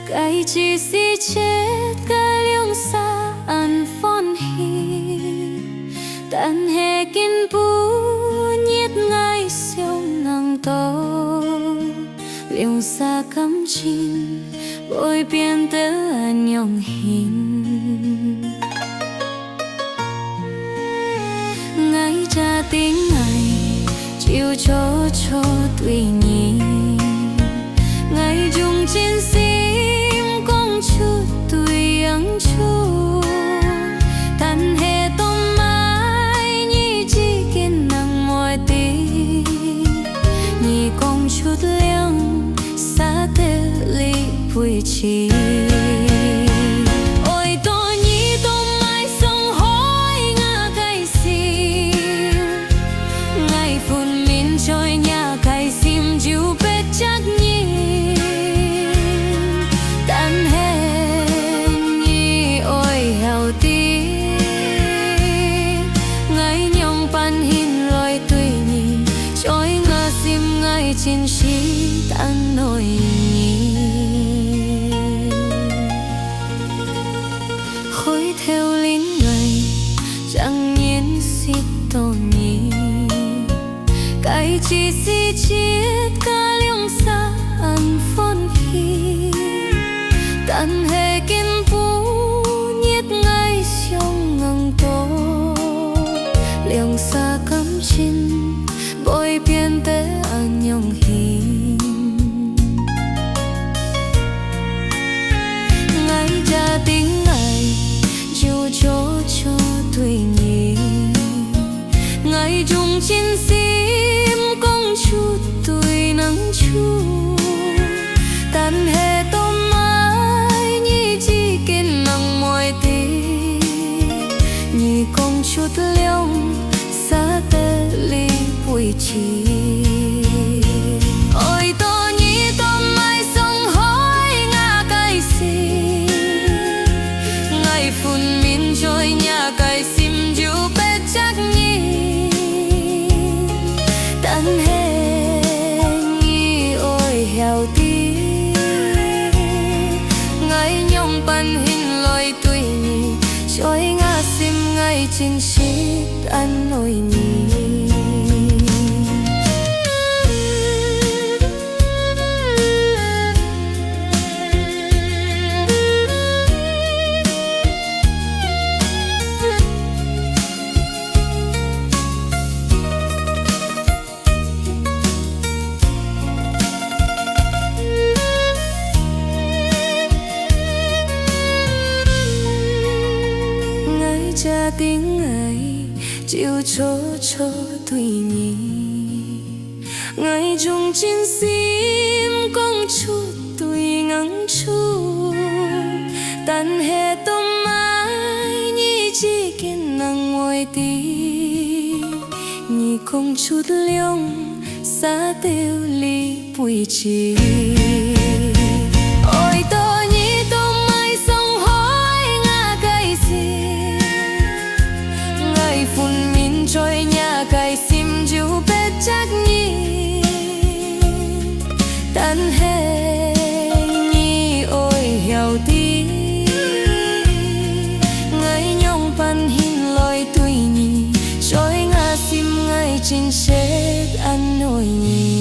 cái chỉ si chết cái liêu xa an phong hi tan hè kinh bú nhiệt ngay siêu ngang to liêu xa cắm chín bồi biên tớ nhong hin ngay cha tiếng ngày chịu cho tùy nhi ngày dùng trên sim công chút tùy ắng chu tan hè tôm mai nhi chỉ kiên nặng mọi tí nhi công chút liang xa tê ly vui chi chiến sĩ tan nỗi khối theo lính người chẳng nhiên xít tổ nhì cái chỉ si chiết cả liêu xa ăn phong khi tan hè kiên phú nhiệt ngay trong ngang tô liêu xa cắm chín bồi biên tế nhong hin ngay cha tiếng ngày chiều cho tùy nhi ngày dùng trên sim công chút tùy nắng chu tan hè tôm mai nhi chỉ kiên nặng mọi tí nhi công chút liêu xa tê ly vui chi chính sĩ ăn nỗi nhì cha tiếng ngày chịu cho tùy nhi ngày dùng trên sim công chút tùy nắng chu tan hè tôm mai nhi chỉ kiên nặng ngồi tí nhi công chút liêu xa tiêu ly vui chi ôi tôi nhi tôm mai sông hối ngã cái gì phun min trôi nhà cài sim chiu bết chắc nhi tan hè nhi ôi heo tí ngày nhong pan hin loi tùy nhi trôi ngã sim ngày trên chết ăn nỗi nhi